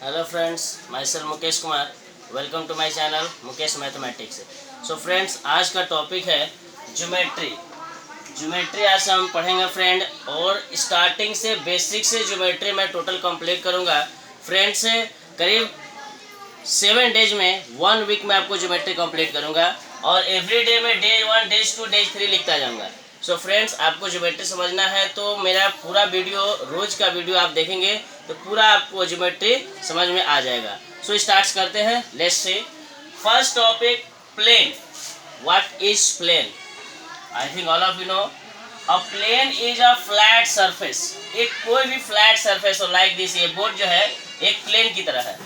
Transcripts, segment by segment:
Hello friends, my self Mukesh Kumar. Welcome to my channel Mukesh mathematics. So friends, आज का topic है geometry. Geometry आज हम पढ़ेंगे फ्रेंड, और स्टार्टिंग से बेसिक से ज्योमेट्री मैं टोटल कंप्लीट करूंगा फ्रेंड्स। करीब 7 डेज में 1 वीक में आपको ज्योमेट्री कंप्लीट करूंगा, और एवरी डे में डे 1 डे 2 डे 3 लिखता जाऊंगा। सो फ्रेंड्स, आपको ज्योमेट्री समझना है तो मेरा पूरा वीडियो, रोज का वीडियो आप देखेंगे तो पूरा आपको ज्योमेट्री समझ में आ जाएगा। सो स्टार्ट करते हैं। Let's see first topic, plane. What is plane? I think all of you know a plane is a flat surface. एक कोई भी फ्लैट सरफेस हो, लाइक दिस, ये बोर्ड जो है एक प्लेन की तरह है।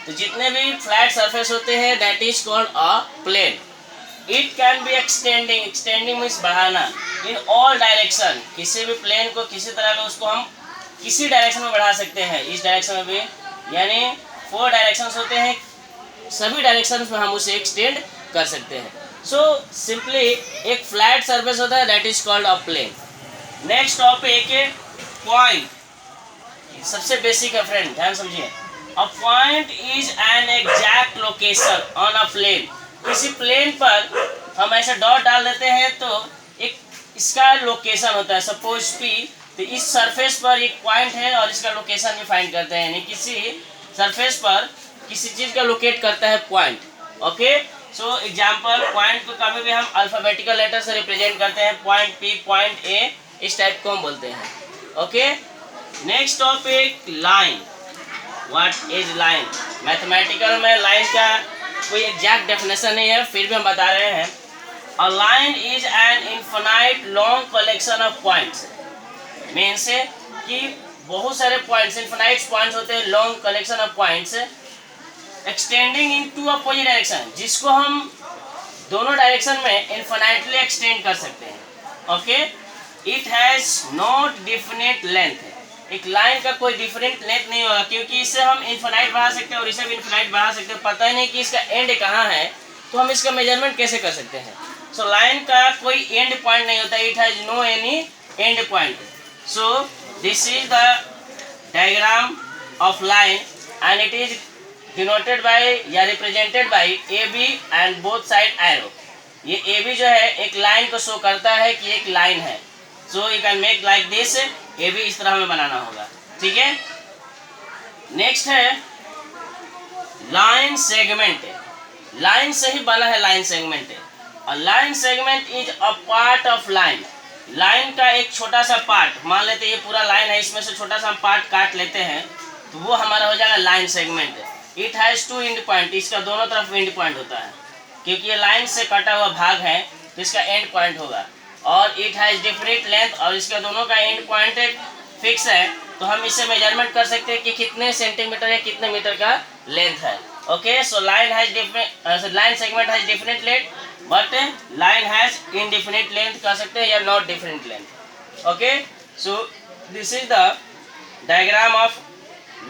तो जितने भी फ्लैट सरफेस होते हैं that is called a plane. It can be extending, extending means बढ़ाना, इन ऑल डायरेक्शन। किसी भी प्लेन को किसी तरह का उसको हम किसी डायरेक्शन में बढ़ा सकते हैं, इस डायरेक्शन में भी, यानी 4 डायरेक्शंस होते हैं, सभी डायरेक्शंस में हम उसे एक्सटेंड कर सकते हैं। सो सिंपली एक फ्लैट सरफेस होता है that is called a plane. Next topic है पॉइंट। सबसे बेसिक है फ्रेंड, ध्यान समझिए। A point is an exact location on a plane. किसी प्लेन पर हम ऐसा डॉट डाल देते हैं तो एक इसका लोकेशन होता है। सपोज पी, तो इस सरफेस पर एक पॉइंट है और इसका लोकेशन भी फाइंड करते हैं, यानी किसी सरफेस पर किसी चीज़ का लोकेट करता है point. Okay, so example, point को कभी भी हम अल्फाबेटिकल लेटर से रिप्रेजेंट करते हैं, पॉइंट पी, पॉइंट ए, इस टाइप को हम बोलते हैं। Okay, next topic, line. What is line? Mathematical में लाइन का कोई एग्जैक्ट डेफिनेशन नहीं है, फिर भी हम बता रहे हैं। A line is an infinite long collection of points. Means कि बहुत सारे पॉइंट्स, इनफिनाइट पॉइंट्स होते हैं, long collection of points extending in two opposite direction, जिसको हम दोनों डायरेक्शन में इनफिनाइटली एक्सटेंड कर सकते हैं। Okay, it has not definite length. एक लाइन का कोई डिफरेंट लेंथ नहीं होगा, क्योंकि इससे हम इनफिनाइट बढ़ा सकते हैं और इसे भी इनफिनाइट बढ़ा सकते हैं। पता ही नहीं कि इसका एंड कहाँ है, तो हम इसका मेजरमेंट कैसे कर सकते हैं? सो लाइन का कोई एंड पॉइंट नहीं होता, it has no any end point. So this is the diagram of line and it is denoted by या represented by A B and both side arrow. ये ए बी जो है एक line को show करता है कि एक लाइन है। So you can make like this, ये भी इस तरह हमें बनाना होगा। ठीक है, नेक्स्ट है लाइन सेगमेंट। लाइन से ही बना है लाइन सेगमेंट। और line segment is a part of line. Line का एक छोटा सा पार्ट, मान लेते हैं ये पूरा लाइन है, इसमें से छोटा सा हम पार्ट काट लेते हैं तो वो हमारा हो जाएगा line segment. It has 2 and point, इसका दोनों तरफ एंड पॉइंट होता है, क्योंकि ये लाइन से कटा हुआ भाग है तो इसका एंड पॉइंट होगा। और इट हैज डिफरेंट लेंथ, और इसका दोनों का एंड पॉइंट फिक्स है, तो हम इससे मेजरमेंट कर सकते हैं कि कितने सेंटीमीटर या कितने मीटर का लेंथ है। Okay, so line has different, line segment has different length, but line has indefinite length कह सकते हैं, या not different length. Okay, so this is the diagram of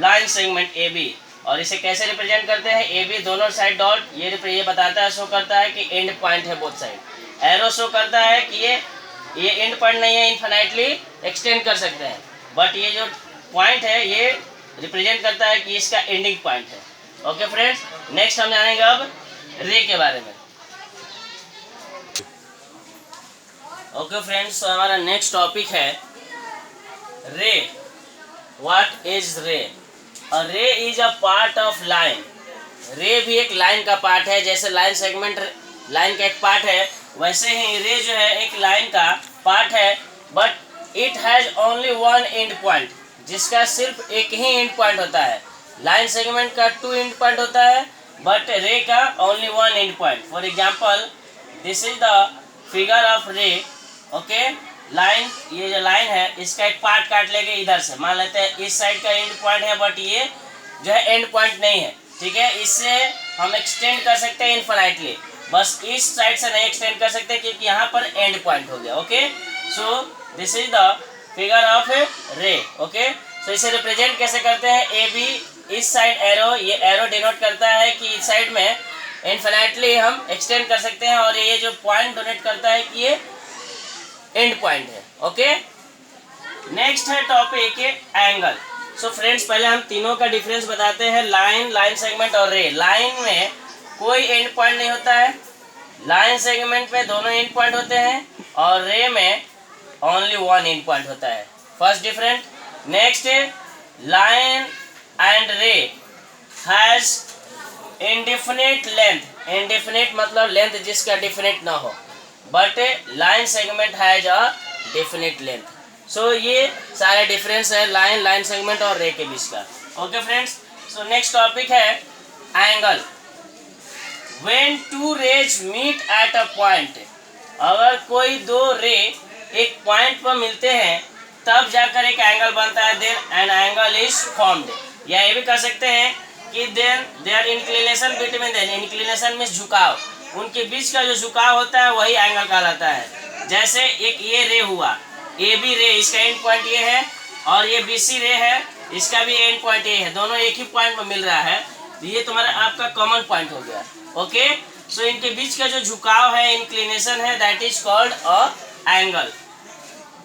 line segment A B. और इसे कैसे represent करते हैं? ए बी दोनों साइड डॉट, ये बताता है, शो करता है कि एंड पॉइंट है बोथ साइड। एरो शो करता है कि ये एंड पॉइंट नहीं है, इनफिनाइटली एक्सटेंड कर सकते हैं, बट ये जो पॉइंट है ये रिप्रेजेंट करता है कि इसका एंडिंग पॉइंट है। ओके फ्रेंड्स, नेक्स्ट हम जानेंगे अब रे के बारे में। ओके फ्रेंड्स, तो हमारा नेक्स्ट टॉपिक है रे। व्हाट इज रे? अ रे is a part of line. रे भी एक लाइन का पार्ट है, जैसे लाइन सेगमेंट लाइन का एक पार्ट है, वैसे ही रे जो है एक लाइन का पार्ट है, but it has only 1 and point, जिसका सिर्फ एक ही एंड पॉइंट होता है। लाइन सेगमेंट का 2 एंड पॉइंट होता है, बट रे का only 1 and point. For example, this is the figure of ray. Okay, line, ये जो लाइन है इसका एक पार्ट काट लेंगे इधर से, मान लेते हैं इस साइड का एंड पॉइंट है, बट ये जो है एंड पॉइंट नहीं है। ठीक है, इससे हम एक्सटेंड कर सकते हैं इनफिनाइटली, बस इस साइड से नहीं एक्सटेंड कर सकते क्योंकि यहाँ पर एंड पॉइंट हो गया। Okay, so this is the figure of ray. Okay, so इसे रिप्रेजेंट कैसे करते हैं? ए बी, इस साइड एरो, ये एरो डिनोट करता है कि इस साइड में इनफिनाइटली हम एक्सटेंड कर सकते हैं, और ये जो पॉइंट डोनेट करता है कि ये एंड पॉइंट है। ओके, नेक्स्ट है टॉपिक एंगल। सो फ्रेंड्स पहले हम तीनों का डिफरेंस बताते हैं, लाइन, लाइन सेगमेंट और रे। लाइन में कोई एंड पॉइंट नहीं होता है, लाइन सेगमेंट पे दोनों एंड पॉइंट होते हैं, और रे में ओनली वन एंड पॉइंट होता है। First different. Next, line and ray has indefinite length. Indefinite मतलब लेंथ जिसका डिफिनिट ना हो, but line segment has a definite length. So ये सारे डिफरेंस है लाइन, लाइन सेगमेंट और रे के बीच का। Okay friends, so next topic है angle. When two rays meet at a point, अगर कोई दो रे एक पॉइंट पर मिलते हैं तब जाकर एक एंगल बनता है, then an angle is formed. या ये भी कह सकते हैं कि then there inclination between them, inclination means झुकाव, उनके बीच का जो झुकाव होता है वही एंगल कहलाता है। जैसे एक ये रे हुआ, ए बी रे, इसका एंड पॉइंट ये है, और ये बी सी रे है, इसका भी एंड पॉइंट ये है, दोनों एक ही पॉइंट पर मिल रहा है, तो ये तुम्हारा आपका कॉमन पॉइंट हो गया। ओके, सो इनके बीच का जो झुकाव है, इंक्लिनेशन है, that is called a angle.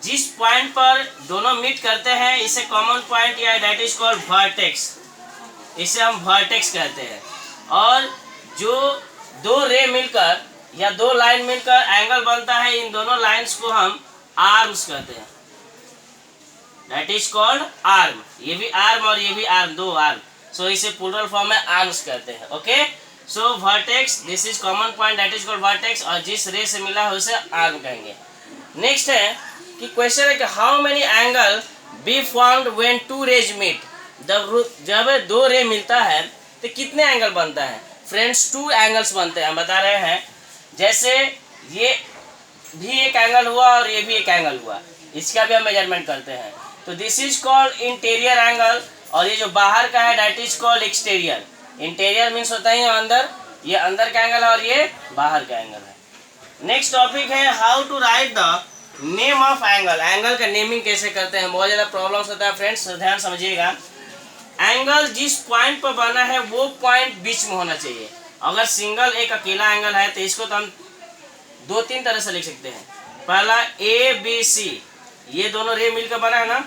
जिस पॉइंट पर दोनों मीट करते हैं इसे कॉमन पॉइंट या दैट इज कॉल्ड वर्टेक्स, इसे हम वर्टेक्स कहते हैं। और जो दो रे मिलकर या दो लाइन मिलकर एंगल बनता है, इन दोनों लाइंस को हम आर्म्स कहते हैं, दैट इज कॉल्ड आर्म। ये भी आर्म और ये भी आर्म, दो आर्म, सो इसे प्लूरल फॉर्म में आर्म्स कहते हैं। Okay, so vertex, this is common point that is called vertex, और जिस रे से मिला है उसे आर्म कहेंगे। नेक्स्ट है कि क्वेश्चन है कि how many angle be formed when two rays meet. जब दो रे मिलता है तो कितने एंगल बनता है? फ्रेंड्स, टू एंगल्स बनते हैं, हम बता रहे हैं। जैसे ये भी एक एंगल हुआ और ये भी एक एंगल हुआ, इसका भी हम मेजरमेंट करते हैं, तो this is called interior angle, और ये जो बाहर का है that is called exterior. Interior means होता है अंदर, ये अंदर का एंगल है और ये बाहर का एंगल है। नेक्स्ट टॉपिक है how to write the name of angle. Angle का नेमिंग कैसे करते हैं, बहुत ज़्यादा प्रॉब्लम्स होता है फ्रेंड्स, ध्यान समझिएगा। एंगल जिस पॉइंट पर बना है वो पॉइंट बीच में होना चाहिए। अगर सिंगल एक अकेला एंगल है तो इसको तो हम दो तीन तरह से लिख सकते हैं। पहला ए बी सी, ये दोनों रे मिलकर बना है ना,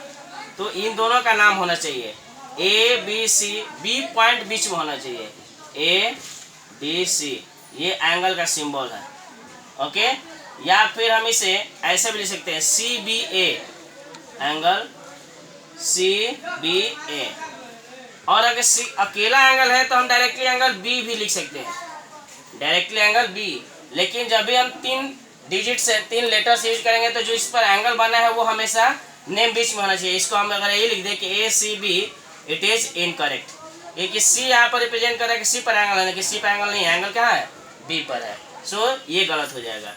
तो इन दोनों का नाम होना चाहिए A B C, B point बीच में होना चाहिए, ए बी सी, ये एंगल का सिंबल है। ओके, या फिर हम इसे ऐसे भी लिख सकते हैं सी बी ए, एंगल सी बी ए। और अगर सी अकेला एंगल है तो हम डायरेक्टली एंगल बी भी लिख सकते हैं, डायरेक्टली एंगल बी। लेकिन जब भी हम तीन डिजिट से तीन लेटर्स यूज करेंगे तो जो इस पर एंगल बना है वो हमेशा नेम बीच में होना चाहिए। इसको हम अगर ये लिख दें कि A C B, it is incorrect. ये कि सी यहाँ पर रिप्रेजेंट कर रहा है कि सी पर एंगल है, कि सी पर एंगल नहीं है, एंगल कहाँ है, बी पर है, सो ये गलत हो जाएगा।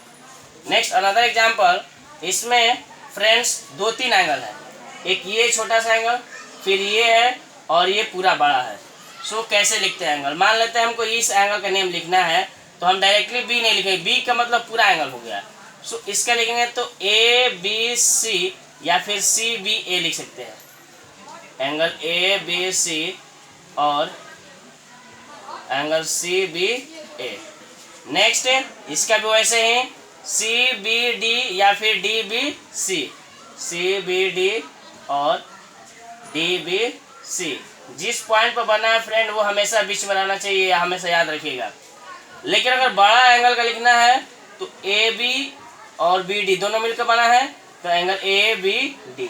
नेक्स्ट अनदर एग्जाम्पल, इसमें फ्रेंड्स दो तीन एंगल है, एक ये छोटा सा एंगल, फिर ये है और ये पूरा बड़ा है। सो कैसे लिखते हैं एंगल, मान लेते हैं हमको इस एंगल का नेम लिखना है तो हम डायरेक्टली बी नहीं लिखेंगे, बी का मतलब पूरा एंगल हो गया। सो इसका लिखेंगे तो ए बी सी या फिर सी बी ए लिख सकते हैं, एंगल ए बी सी और angle C B A. Next इसका भी वैसे ही सी बी डी या फिर D B C, C B D और डी बी सी। जिस पॉइंट पर बना है फ्रेंड वो हमेशा बीच में रहना चाहिए, हमेशा याद रखिएगा। लेकिन अगर बड़ा एंगल का लिखना है तो ए बी और बी डी दोनों मिलकर बना है तो angle A B D.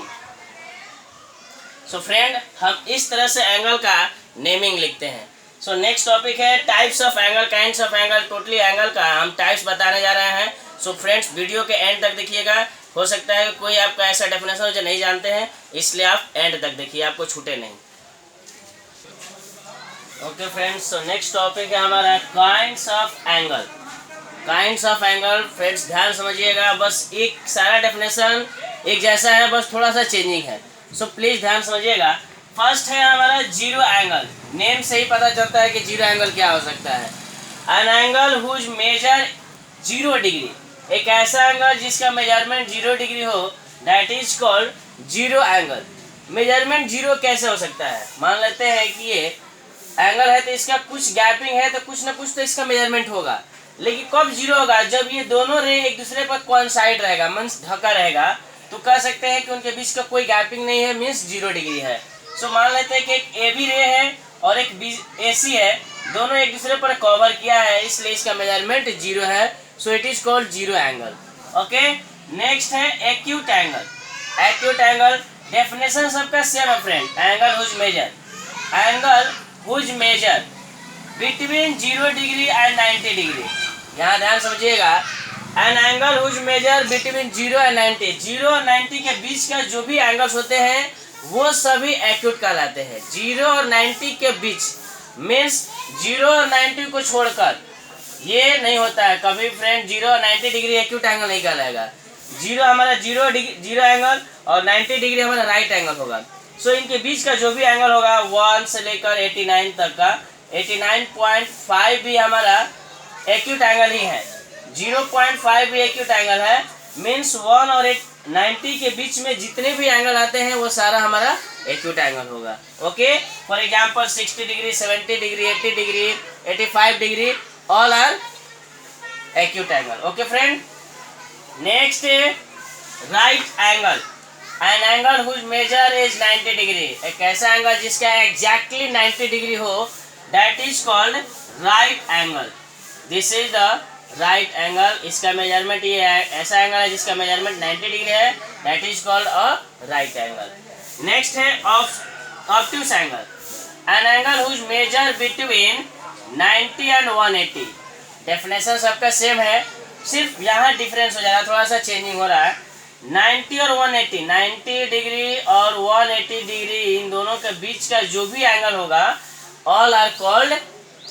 So friend, हम इस तरह से एंगल का नेमिंग लिखते हैं। सो नेक्स्ट टॉपिक है types of angle, kinds of angle. Totally angle का हम टाइप्स बताने जा रहे हैं। सो फ्रेंड्स, वीडियो के एंड तक देखिएगा, हो सकता है कोई आपका ऐसा डेफिनेशन हो जो नहीं जानते हैं, इसलिए आप एंड तक देखिए, आपको छूटे नहीं। Okay friends, so next topic है हमारा kinds of angle. Kinds of angle friends ध्यान समझिएगा, बस एक सारा डेफिनेशन एक जैसा है, बस थोड़ा सा चेंजिंग है। सो प्लीज़ ध्यान समझिएगा। फर्स्ट है हमारा जीरो एंगल। नेम से ही पता चलता है कि जीरो एंगल क्या हो सकता है। An angle whose measure 0 degree, एक ऐसा एंगल जिसका मेजरमेंट 0 डिग्री हो, that is called zero angle. Measurement 0 कैसे हो सकता है, मान लेते हैं कि ये एंगल है तो इसका कुछ गैपिंग है तो कुछ ना कुछ तो इसका मेजरमेंट होगा। लेकिन कब 0 होगा, जब ये दोनों रे एक दूसरे पर कोइंसाइड रहेगा, मीन्स ढका रहेगा, तो कह सकते हैं कि उनके बीच का कोई गैपिंग नहीं है, मीन्स 0 डिग्री है। सो मान लेते हैं कि एक ए बी रे है और एक बी ए सी है, दोनों एक दूसरे पर कवर किया है, इसलिए इसका मेजरमेंट 0 है। So it is called 0 angle. Okay, next है acute angle. Acute angle definition सबका सेम है friend, angle whose measure between 0 degree and 90 degree. यहाँ ध्यान समझिएगा, an angle whose measure between 0 and 90, 0 और 90 के बीच का जो भी एंगल्स होते हैं वो सभी एक्यूट कहलाते हैं। 0 और 90 के बीच मीन्स 0 और 90 को छोड़कर ये नहीं होता है कभी फ्रेंड, 0 और 90 डिग्री एक्यूट एंगल नहीं कहलाएगा। 0 हमारा 0 एंगल और 90 डिग्री हमारा राइट एंगल होगा। सो इनके बीच का जो भी एंगल होगा 1 से लेकर 89 तक का 89.5 भी हमारा एक्यूट एंगल ही है। 0.5 भी एक्यूट एंगल है, मीन्स 1 और 90 के बीच में जितने भी एंगल आते हैं वो सारा हमारा एक्यूट एंगल होगा। Okay, for example 60 degree, 70 degree, 80 degree, 85 degree, all are acute angle. Okay friend, next right angle, an angle whose measure is 90 degree. एक ऐसा एंगल जिसका एग्जैक्टली 90 डिग्री हो, that is called right angle. This is the right angle. इसका measurement ये है, ऐसा angle है जिसका मेजरमेंट 90 डिग्री है, that is called a right angle. Next है obtuse angle, an angle whose measure between 90 and 180। Definition सबका सेम है, सिर्फ यहाँ डिफरेंस हो जा रहा है, थोड़ा सा चेंजिंग हो रहा है। 90 और 180, 90 डिग्री और 180 डिग्री, इन दोनों के बीच का जो भी एंगल होगा all are called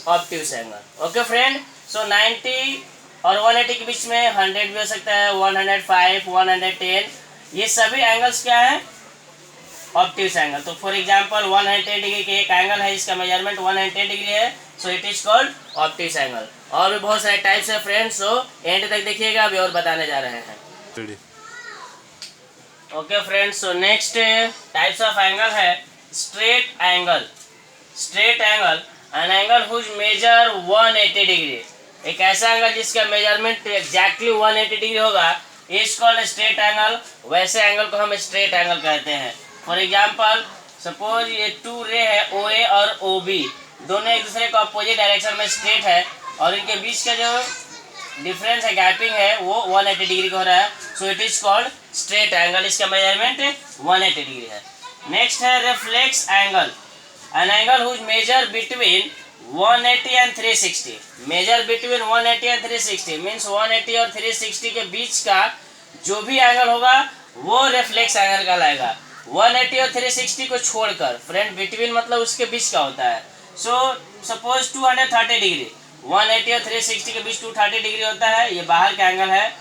obtuse angle. Okay friend, so 90 और 180 के बीच में 100 भी हो सकता है, 105, 110, ये सभी एंगल्स क्या है, ऑब्ट्यूस एंगल। तो फॉर एग्जांपल 110 डिग्री के एक एंगल है जिसका मेजरमेंट 110 डिग्री है, so it is called obtuse angle. और भी बहुत सारे टाइप्स है फ्रेंड्स, सो एंड तक देखिएगा, अभी और बताने जा रहे हैं। Okay friends, so next types of angle है straight angle. Straight angle, an angle whose measure 180 degree. एक ऐसा एंगल जिसका मेजरमेंट एग्जैक्टली 180 डिग्री होगा, इज कॉल्ड स्ट्रेट एंगल। वैसे एंगल को हम स्ट्रेट एंगल कहते हैं। फॉर एग्जांपल सपोज ये 2 रे है OA और OB, दोनों एक दूसरे को अपोजिट डायरेक्शन में स्ट्रेट है और इनके बीच का जो डिफरेंस है, गैपिंग है, वो 180 डिग्री का हो रहा है, so it is called straight angle. इसका मेजरमेंट 180 डिग्री है। नेक्स्ट है reflex angle, an angle whose measure between 180 and 360। Measure between 180 and 360 means 180 और 360 के बीच का जो भी एंगल होगा वो रिफ्लेक्स एंगल कहलाएगा। 180 और 360 को छोड़कर फ्रेंड, बिटवीन मतलब उसके बीच का होता है। सो सपोज 230 डिग्री, 180 और 360 के बीच 230 डिग्री होता है, ये बाहर का एंगल है,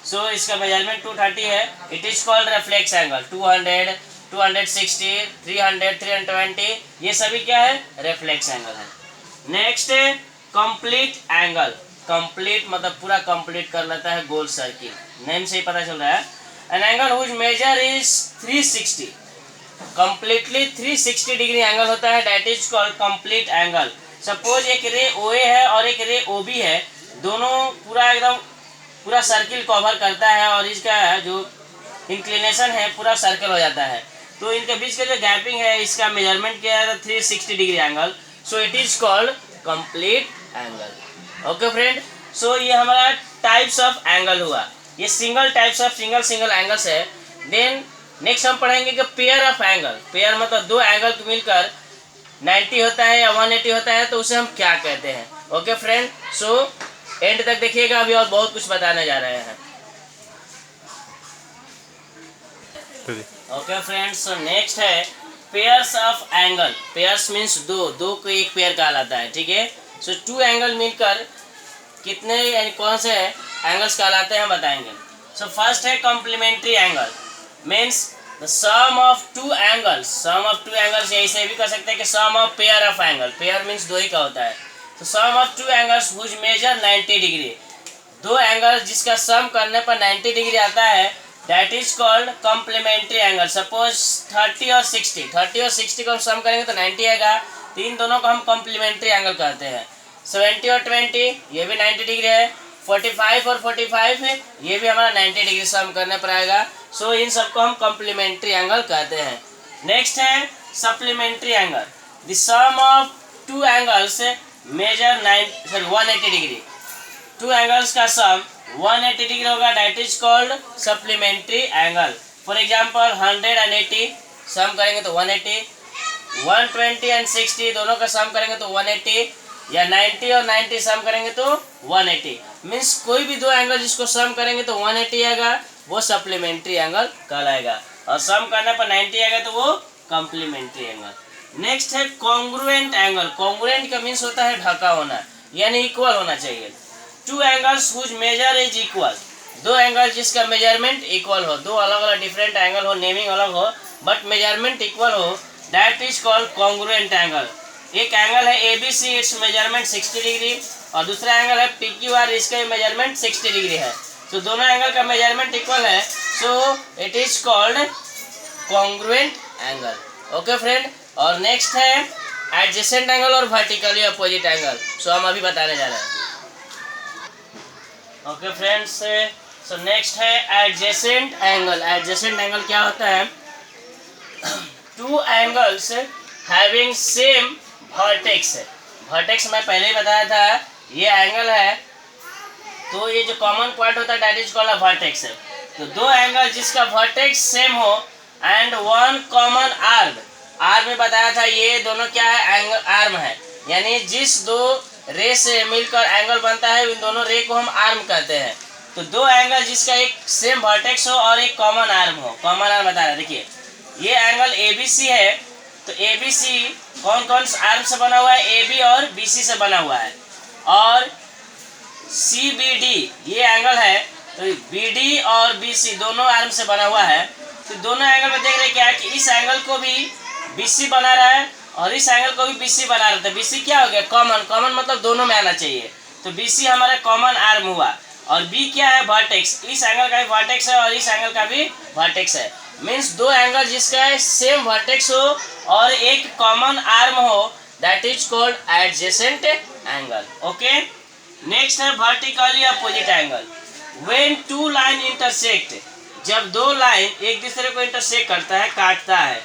सो इसका मेजरमेंट 230 है, it is called reflex angle. 200, 260, 300, 320, ये सभी क्या है, रिफ्लेक्स एंगल है। नेक्स्ट है कंप्लीट एंगल। कंप्लीट मतलब पूरा कंप्लीट कर लेता है गोल सर्किल, नेम से ही पता चल रहा है। An angle whose measure is 360, completely 360 degree angle होता है, that is called complete angle. Suppose एक रे OA है और एक रे OB है, दोनों पूरा एकदम पूरा सर्किल कवर करता है और इसका जो इंक्लिनेशन है पूरा सर्कल हो जाता है, तो इनके बीच का जो गैपिंग है इसका मेजरमेंट क्या है, 360 degree angle, so it is called complete angle. Okay friend, so ये हमारा टाइप्स ऑफ एंगल हुआ, ये single types of single angles है। देन नेक्स्ट हम पढ़ेंगे कि पेयर ऑफ एंगल। पेयर मतलब दो एंगल को मिलकर 90 होता है या 180 होता है, तो उसे हम क्या कहते हैं। ओके फ्रेंड, सो एंड तक देखिएगा, अभी और बहुत कुछ बताने जा रहे हैं। ओके फ्रेंड्स, सो नेक्स्ट है pairs of angle. Pairs means दो को एक पेयर कहलाता है, ठीक है। सो 2 एंगल मिलकर कितने यानी कौन से एंगल्स कहलाते हैं बताएंगे। सो फर्स्ट है complementary angle, means the sum of 2 angles. Sum of 2 angles ऐसे भी कर सकते हैं कि sum of pair of angle. Pair means 2 ही का होता है। तो sum of 2 angles whose measure 90 degree. 2 angles जिसका सम करने पर 90 डिग्री आता है, that is called complementary angle. Suppose 30 और 60 को हम सम करेंगे तो 90 आएगा, तो इन दोनों को हम कॉम्प्लीमेंट्री एंगल कहते हैं। 70 और 20 ये भी 90 डिग्री है। 45 और 45 है, ये भी हमारा 90 डिग्री सम करने पर आएगा। सो इन सबको हम कॉम्प्लीमेंट्री एंगल कहते हैं। नेक्स्ट है supplementary angle, the sum of two angles measure 180 degree, two angles का सम 180 डिग्री होगा, that is called supplementary angle. For example 100 and 80 sum करेंगे तो 180, 120 एंड 60 दोनों का सम करेंगे तो 180, या 90 और 90 सम करेंगे तो 180। मीन्स कोई भी दो एंगल जिसको सम करेंगे तो 180 आएगा, वो सप्लीमेंट्री एंगल कहलाएगा, और सम करने पर 90 आएगा तो वो कॉम्प्लीमेंट्री एंगल। नेक्स्ट है कॉन्ग्रुएंट एंगल। कॉन्ग्रुएंट का मीन्स होता है ढका होना, यानी इक्वल होना चाहिए। Two angles whose measure is equal, दो एंगल जिसका मेजरमेंट इक्वल हो, दो अलग अलग डिफरेंट एंगल हो, नेमिंग अलग हो बट मेजरमेंट इक्वल हो, that is called congruent angle. एक एंगल है ABC, इट्स मेजरमेंट 60 डिग्री, और दूसरा एंगल है PQR, इसका मेजरमेंट 60 डिग्री है, तो दोनों एंगल का मेजरमेंट इक्वल है, so it is called congruent angle. Okay friend, और नेक्स्ट है एडजेसेंट एंगल और वर्टिकली अपोजिट एंगल, सो हम अभी बताने जा रहे हैं। ओके फ्रेंड्स, सो नेक्स्ट है एडजेसेंट एंगल। एडजेसेंट एंगल क्या होता है? Two angles having same vertex. Vertex मैं पहले ही बताया था, ये एंगल है तो ये जो कॉमन पॉइंट होता है that is called a vertex. तो दो एंगल जिसका वर्टेक्स सेम हो and one common arm, arm में बताया था ये दोनों क्या है? एंगल आर्म है, यानी जिस दो रे से मिलकर एंगल बनता है उन दोनों रे को हम आर्म कहते हैं। तो दो एंगल जिसका एक सेम वर्टेक्स हो और एक कॉमन आर्म हो, कॉमन आर्म बता रहा है, देखिए ये एंगल ABC है, तो ABC कौन कौन से आर्म से बना हुआ है? AB और BC से बना हुआ है, और CBD ये एंगल है, तो BD और BC दोनों आर्म से बना हुआ है। तो दोनों एंगल में देख रहे क्या है कि इस एंगल को भी BC बना रहा है और इस एंगल को भी BC बना रहा है। BC क्या हो गया? कॉमन। कॉमन मतलब दोनों में आना चाहिए, तो BC हमारा कॉमन आर्म हुआ, और B क्या है? वर्टेक्स। इस एंगल का भी वर्टेक्स है और इस एंगल का भी वर्टेक्स है। मीन्स दो एंगल जिसका सेम वर्टेक्स हो और एक कॉमन आर्म हो, that is called adjacent angle. Okay, next है vertically opposite angle. When two line intersect, जब दो लाइन एक दूसरे को इंटरसेक्ट करता है, काटता है,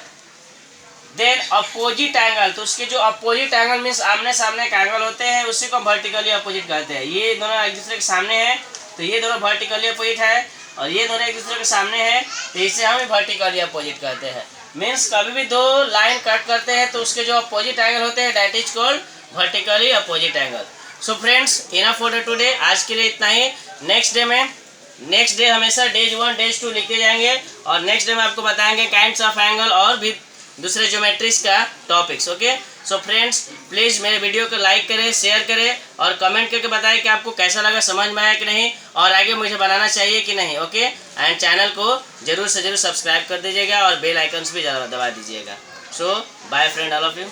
देन अपोजिट एंगल, तो उसके जो अपोजिट एंगल मीन्स आमने सामने के एंगल होते हैं उसी को वर्टिकली अपोजिट कहते हैं। ये दोनों एक दूसरे के सामने हैं तो ये दोनों वर्टिकली अपोजिट है, और ये दोनों एक दूसरे के सामने हैं तो इसे हम वर्टिकली अपोजिट कहते हैं। मीन्स कभी भी दो लाइन कट करते हैं तो उसके जो अपोजिट एंगल होते हैं that is called vertically opposite angle. So friends, enough for today, आज के लिए इतना ही। नेक्स्ट डे हमेशा डेज 1 डेज 2 लिखते जाएंगे, और नेक्स्ट डे में आपको बताएंगे काइंड्स ऑफ एंगल और भी दूसरे ज्योमेट्रीज का topics. Okay, so friends please मेरे वीडियो को लाइक करें, शेयर करें और कमेंट करके बताएं कि आपको कैसा लगा, समझ में आया कि नहीं, और आगे मुझे बनाना चाहिए कि नहीं। ओके, एंड चैनल को जरूर से जरूर सब्सक्राइब कर दीजिएगा और बेल आइकन्स भी दबा दीजिएगा। So bye friend, all of you.